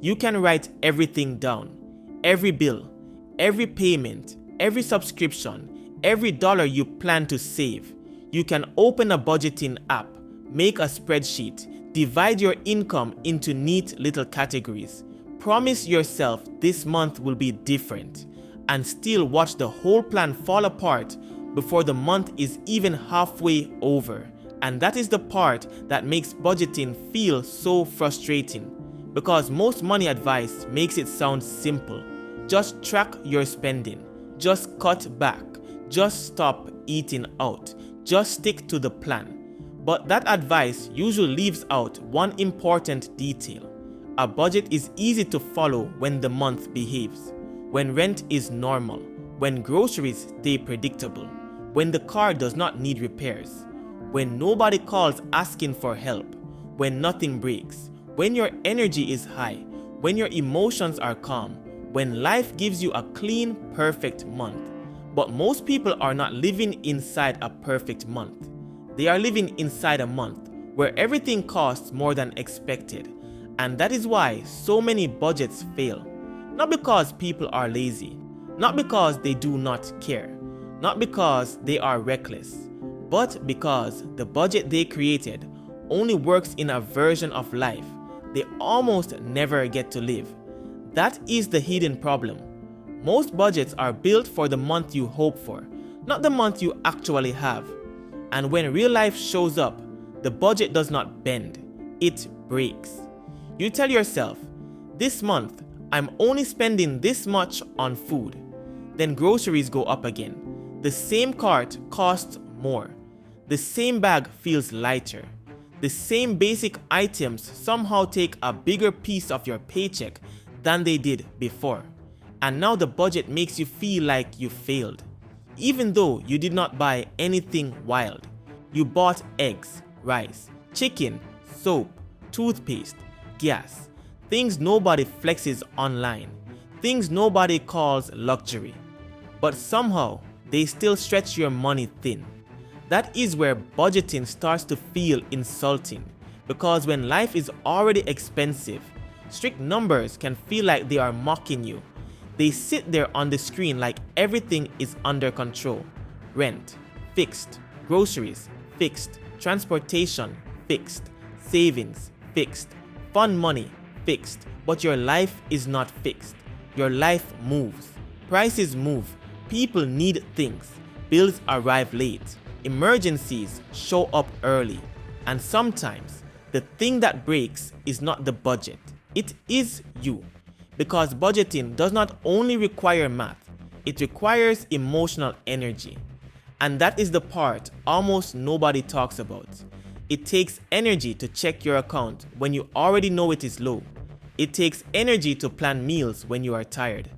You can write everything down. Every bill, every payment, every subscription, every dollar you plan to save. You can open a budgeting app, make a spreadsheet, divide your income into neat little categories. Promise yourself this month will be different, and still watch the whole plan fall apart before the month is even halfway over. And that is the part that makes budgeting feel so frustrating, because most money advice makes it sound simple. Just track your spending, just cut back, just stop eating out, just stick to the plan. But that advice usually leaves out one important detail. A budget is easy to follow when the month behaves, when rent is normal, when groceries stay predictable, when the car does not need repairs, when nobody calls asking for help, when nothing breaks, when your energy is high, when your emotions are calm, when life gives you a clean, perfect month. But most people are not living inside a perfect month. They are living inside a month where everything costs more than expected. And that is why so many budgets fail. Not because people are lazy, not because they do not care, not because they are reckless, but because the budget they created only works in a version of life they almost never get to live. That is the hidden problem. Most budgets are built for the month you hope for, not the month you actually have. And when real life shows up, the budget does not bend, it breaks. You tell yourself, this month, I'm only spending this much on food. Then groceries go up again. The same cart costs more. The same bag feels lighter. The same basic items somehow take a bigger piece of your paycheck than they did before. And now the budget makes you feel like you failed. Even though you did not buy anything wild. You bought eggs, rice, chicken, soap, toothpaste, gas, things nobody flexes online, things nobody calls luxury. But somehow, they still stretch your money thin. That is where budgeting starts to feel insulting, because when life is already expensive, strict numbers can feel like they are mocking you. They sit there on the screen like everything is under control. Rent, fixed. Groceries, fixed. Transportation, fixed. Savings, fixed. Fund money, fixed. But your life is not fixed. Your life moves. Prices move. People need things. Bills arrive late. Emergencies show up early. And sometimes, the thing that breaks is not the budget. It is you. Because budgeting does not only require math, it requires emotional energy. And that is the part almost nobody talks about. It takes energy to check your account when you already know it is low. It takes energy to plan meals when you are tired.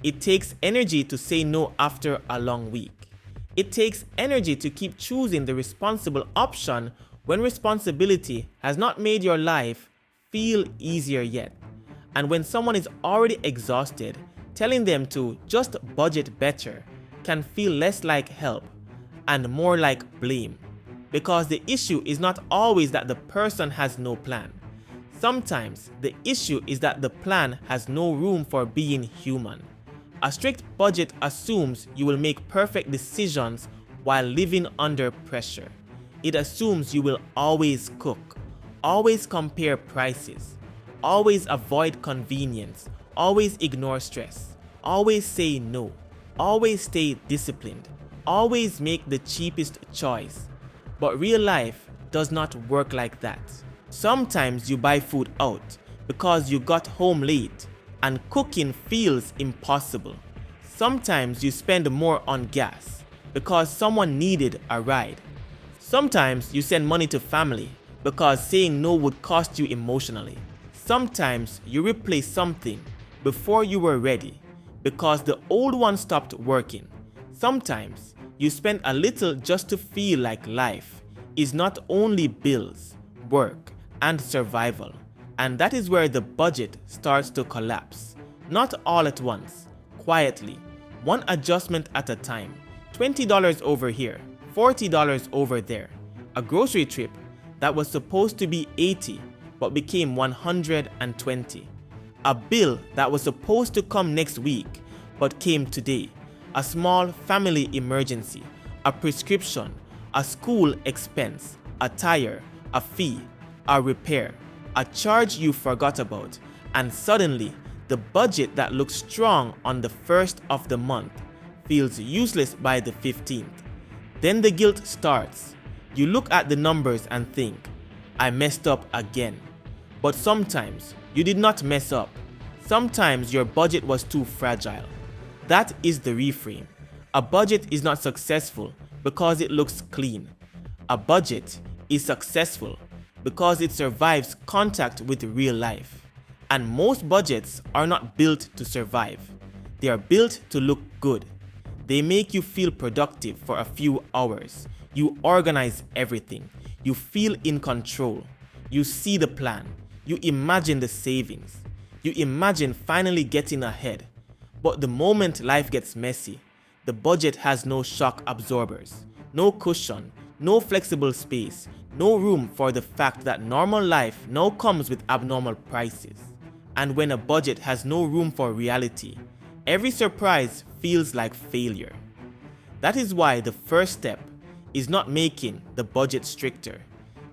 It takes energy to say no after a long week. It takes energy to keep choosing the responsible option when responsibility has not made your life feel easier yet. And when someone is already exhausted, telling them to just budget better can feel less like help and more like blame. Because the issue is not always that the person has no plan. Sometimes the issue is that the plan has no room for being human. A strict budget assumes you will make perfect decisions while living under pressure. It assumes you will always cook, always compare prices, always avoid convenience, always ignore stress, always say no, always stay disciplined, always make the cheapest choice. But real life does not work like that. Sometimes you buy food out because you got home late and cooking feels impossible. Sometimes you spend more on gas because someone needed a ride. Sometimes you send money to family because saying no would cost you emotionally. Sometimes you replace something before you were ready because the old one stopped working. Sometimes you spend a little just to feel like life is not only bills, work, and survival. And that is where the budget starts to collapse. Not all at once, quietly, one adjustment at a time. $20 over here, $40 over there. A grocery trip that was supposed to be $80 but became $120. A bill that was supposed to come next week but came today. A small family emergency, a prescription, a school expense, a tire, a fee, a repair, a charge you forgot about, and suddenly the budget that looks strong on the 1st of the month feels useless by the 15th. Then the guilt starts. You look at the numbers and think, I messed up again. But sometimes you did not mess up. Sometimes your budget was too fragile. That is the reframe. A budget is not successful because it looks clean. A budget is successful because it survives contact with real life. And most budgets are not built to survive. They are built to look good. They make you feel productive for a few hours. You organize everything. You feel in control. You see the plan. You imagine the savings. You imagine finally getting ahead. But the moment life gets messy, the budget has no shock absorbers, no cushion, no flexible space, no room for the fact that normal life now comes with abnormal prices. And when a budget has no room for reality, every surprise feels like failure. That is why the first step is not making the budget stricter.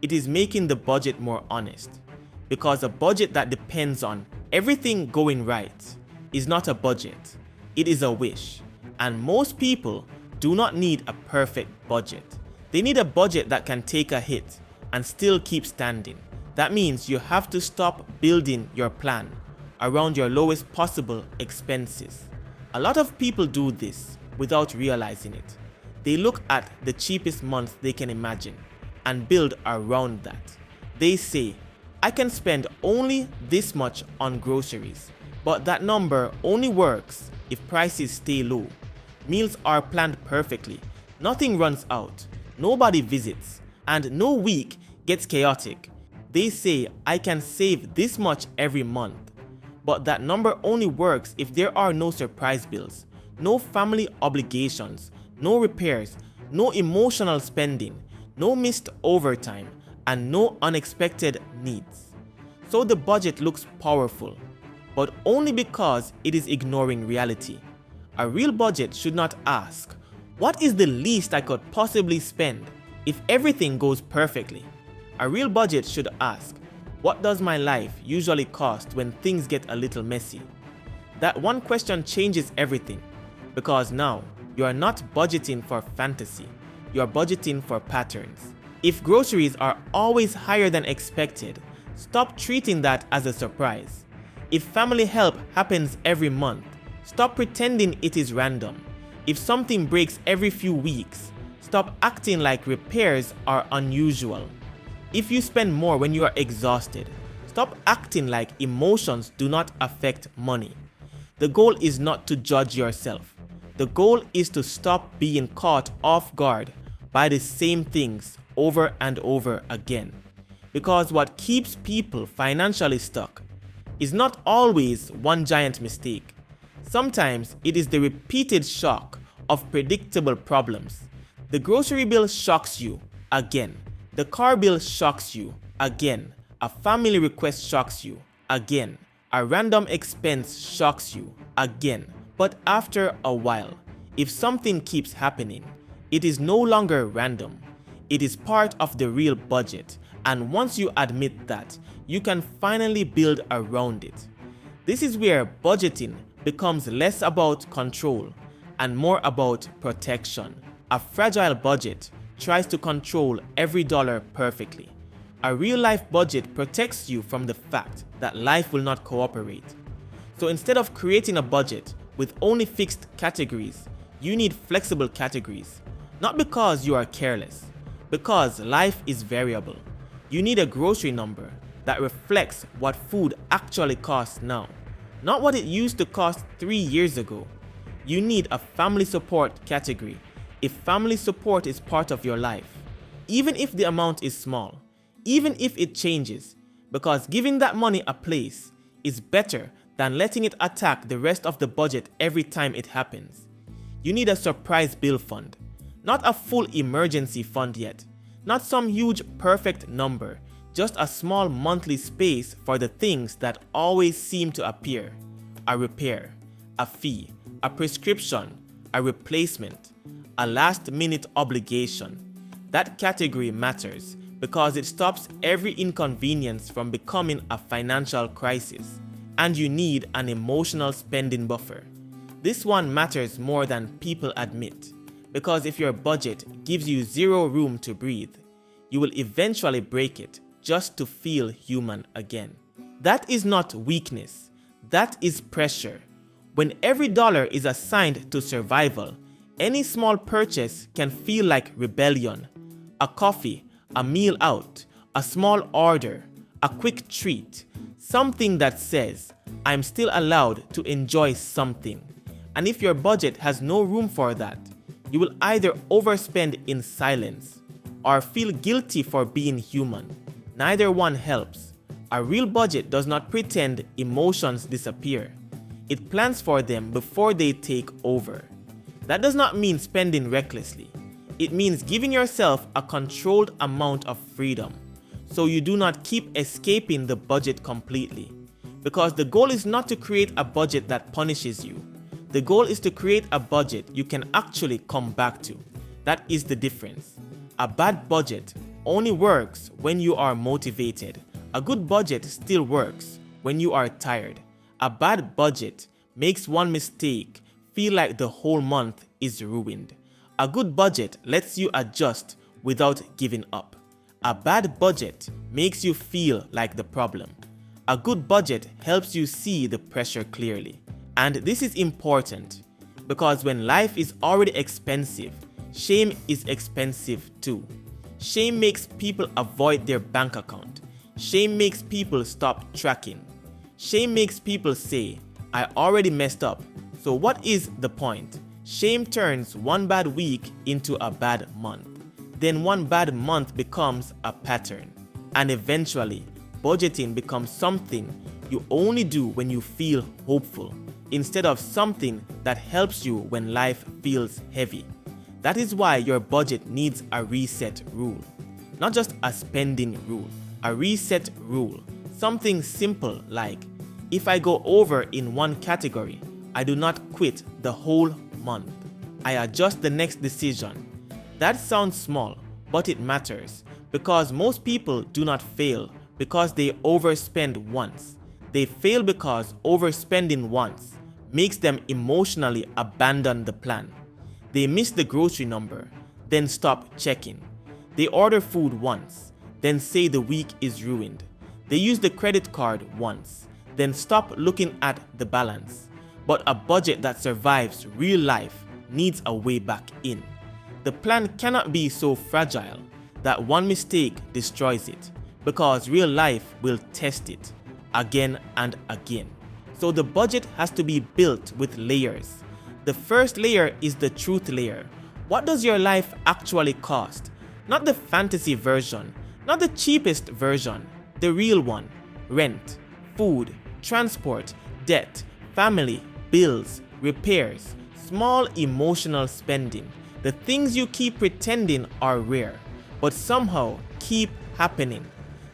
It is making the budget more honest. Because a budget that depends on everything going right is not a budget. It is a wish. And most people do not need a perfect budget. They need a budget that can take a hit and still keep standing. That means you have to stop building your plan around your lowest possible expenses. A lot of people do this without realizing it. They look at the cheapest month they can imagine and build around that. They say, I can spend only this much on groceries, but that number only works if prices stay low. Meals are planned perfectly, nothing runs out, nobody visits, and no week gets chaotic. They say, I can save this much every month, but that number only works if there are no surprise bills, no family obligations, no repairs, no emotional spending, no missed overtime, and no unexpected needs. So the budget looks powerful, but only because it is ignoring reality. A real budget should not ask, what is the least I could possibly spend if everything goes perfectly? A real budget should ask, what does my life usually cost when things get a little messy? That one question changes everything, because now you are not budgeting for fantasy, you are budgeting for patterns. If groceries are always higher than expected, stop treating that as a surprise. If family help happens every month, stop pretending it is random. If something breaks every few weeks, stop acting like repairs are unusual. If you spend more when you are exhausted, stop acting like emotions do not affect money. The goal is not to judge yourself. The goal is to stop being caught off guard by the same things over and over again. Because what keeps people financially stuck is not always one giant mistake. Sometimes it is the repeated shock of predictable problems. The grocery bill shocks you again. The car bill shocks you again. A family request shocks you again. A random expense shocks you again. But after a while, if something keeps happening, it is no longer random. It is part of the real budget. And once you admit that, you can finally build around it. This is where budgeting becomes less about control and more about protection. A fragile budget tries to control every dollar perfectly. A real-life budget protects you from the fact that life will not cooperate. So instead of creating a budget with only fixed categories, you need flexible categories. Not because you are careless, because life is variable. You need a grocery number that reflects what food actually costs now, not what it used to cost 3 years ago. You need a family support category if family support is part of your life, even if the amount is small, even if it changes, because giving that money a place is better than letting it attack the rest of the budget every time it happens. You need a surprise bill fund, not a full emergency fund yet, not some huge perfect number, just a small monthly space for the things that always seem to appear: a repair, a fee, a prescription, a replacement, a last-minute obligation. That category matters because it stops every inconvenience from becoming a financial crisis, and you need an emotional spending buffer. This one matters more than people admit, because if your budget gives you zero room to breathe, you will eventually break it just to feel human again. That is not weakness, that is pressure. When every dollar is assigned to survival, any small purchase can feel like rebellion. A coffee, a meal out, a small order, a quick treat, something that says, I'm still allowed to enjoy something. And if your budget has no room for that, you will either overspend in silence or feel guilty for being human. Neither one helps. A real budget does not pretend emotions disappear. It plans for them before they take over. That does not mean spending recklessly. It means giving yourself a controlled amount of freedom, so you do not keep escaping the budget completely. Because the goal is not to create a budget that punishes you. The goal is to create a budget you can actually come back to. That is the difference. A bad budget only works when you are motivated. A good budget still works when you are tired. A bad budget makes one mistake feel like the whole month is ruined. A good budget lets you adjust without giving up. A bad budget makes you feel like the problem. A good budget helps you see the pressure clearly. And this is important because when life is already expensive, shame is expensive too. Shame makes people avoid their bank account. Shame makes people stop tracking. Shame makes people say, I already messed up, so what is the point? Shame turns one bad week into a bad month. Then one bad month becomes a pattern. And eventually, budgeting becomes something you only do when you feel hopeful, instead of something that helps you when life feels heavy. That is why your budget needs a reset rule. Not just a spending rule, a reset rule. Something simple like, if I go over in one category, I do not quit the whole month. I adjust the next decision. That sounds small, but it matters because most people do not fail because they overspend once. They fail because overspending once makes them emotionally abandon the plan. They miss the grocery number, then stop checking. They order food once, then say the week is ruined. They use the credit card once, then stop looking at the balance. But a budget that survives real life needs a way back in. The plan cannot be so fragile that one mistake destroys it, because real life will test it again and again. So the budget has to be built with layers. The first layer is the truth layer. What does your life actually cost? Not the fantasy version, not the cheapest version, the real one. Rent, food, transport, debt, family, bills, repairs, small emotional spending. The things you keep pretending are rare, but somehow keep happening.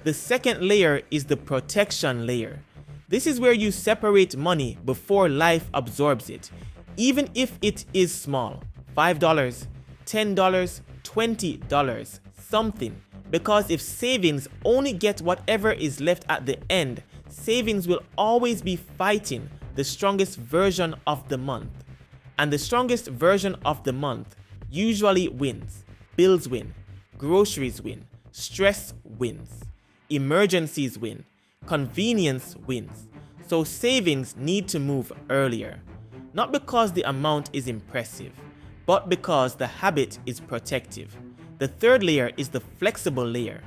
The second layer is the protection layer. This is where you separate money before life absorbs it, even if it is small. $5, $10, $20, something. Because if savings only get whatever is left at the end, savings will always be fighting the strongest version of the month. And the strongest version of the month usually wins. Bills win, groceries win, stress wins, emergencies win, convenience wins. So savings need to move earlier. Not because the amount is impressive, but because the habit is protective. The third layer is the flexible layer.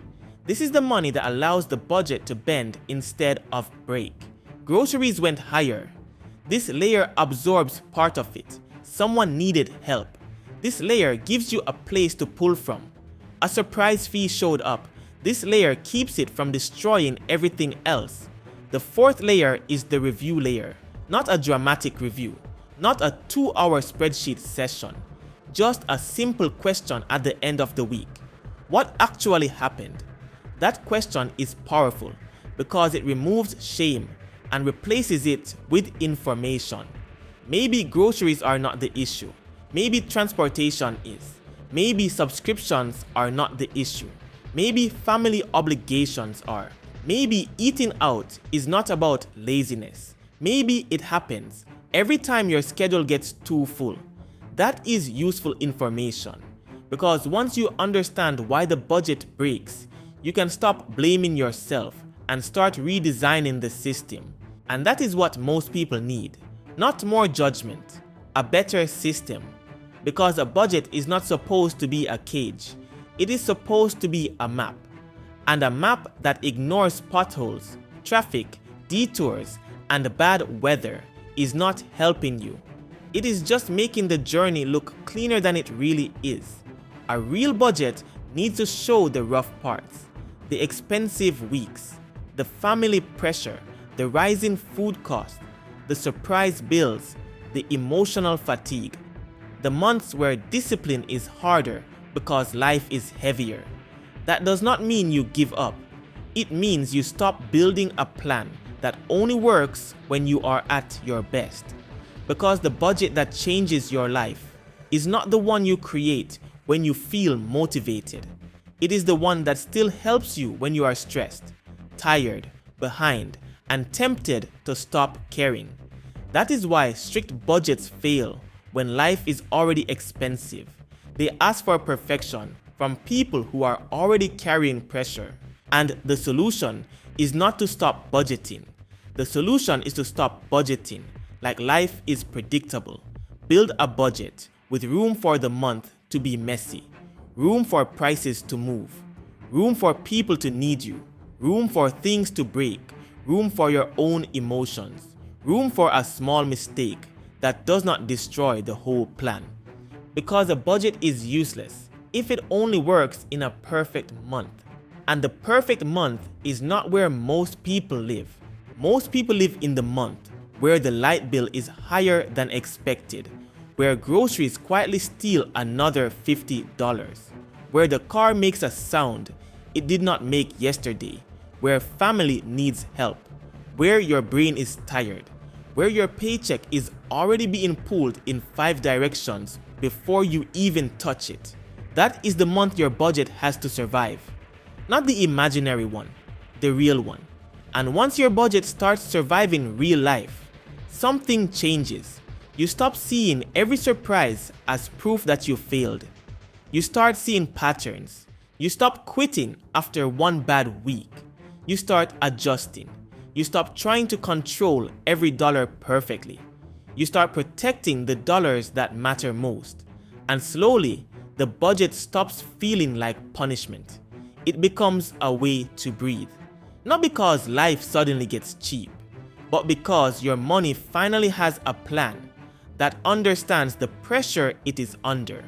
This is the money that allows the budget to bend instead of break. Groceries went higher. This layer absorbs part of it. Someone needed help. This layer gives you a place to pull from. A surprise fee showed up. This layer keeps it from destroying everything else. The fourth layer is the review layer. Not a dramatic review. Not a 2-hour spreadsheet session. Just a simple question at the end of the week. What actually happened? That question is powerful because it removes shame and replaces it with information. Maybe groceries are not the issue. Maybe transportation is. Maybe subscriptions are not the issue. Maybe family obligations are. Maybe eating out is not about laziness. Maybe it happens every time your schedule gets too full. That is useful information because once you understand why the budget breaks, you can stop blaming yourself and start redesigning the system. And that is what most people need. Not more judgment, a better system. Because a budget is not supposed to be a cage. It is supposed to be a map. And a map that ignores potholes, traffic, detours, and bad weather is not helping you. It is just making the journey look cleaner than it really is. A real budget needs to show the rough parts, the expensive weeks, the family pressure, the rising food costs, the surprise bills, the emotional fatigue, the months where discipline is harder because life is heavier. That does not mean you give up. It means you stop building a plan that only works when you are at your best. Because the budget that changes your life is not the one you create when you feel motivated. It is the one that still helps you when you are stressed, tired, behind, and tempted to stop caring. That is why strict budgets fail when life is already expensive. They ask for perfection from people who are already carrying pressure. And the solution is not to stop budgeting. The solution is to stop budgeting like life is predictable. Build a budget with room for the month to be messy, room for prices to move, room for people to need you, room for things to break, room for your own emotions, room for a small mistake that does not destroy the whole plan. Because a budget is useless if it only works in a perfect month. And the perfect month is not where most people live. Most people live in the month where the light bill is higher than expected, where groceries quietly steal another $50, where the car makes a sound it did not make yesterday, where family needs help, where your brain is tired, where your paycheck is already being pulled in 5 directions before you even touch it. That is the month your budget has to survive. Not the imaginary one, the real one. And once your budget starts surviving real life, something changes. You stop seeing every surprise as proof that you failed. You start seeing patterns. You stop quitting after one bad week. You start adjusting. You stop trying to control every dollar perfectly. You start protecting the dollars that matter most. And slowly, the budget stops feeling like punishment. It becomes a way to breathe. Not because life suddenly gets cheap, but because your money finally has a plan that understands the pressure it is under.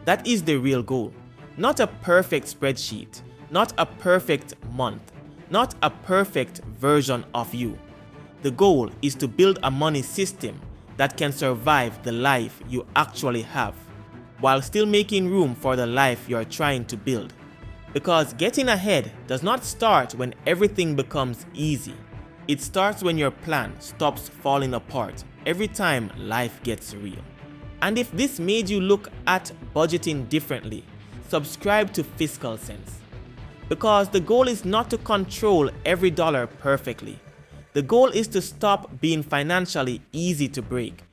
That is the real goal. Not a perfect spreadsheet, not a perfect month, not a perfect version of you. The goal is to build a money system that can survive the life you actually have, while still making room for the life you are trying to build. Because getting ahead does not start when everything becomes easy. It starts when your plan stops falling apart every time life gets real. And if this made you look at budgeting differently, subscribe to Fiscal Sense. Because the goal is not to control every dollar perfectly. The goal is to stop being financially easy to break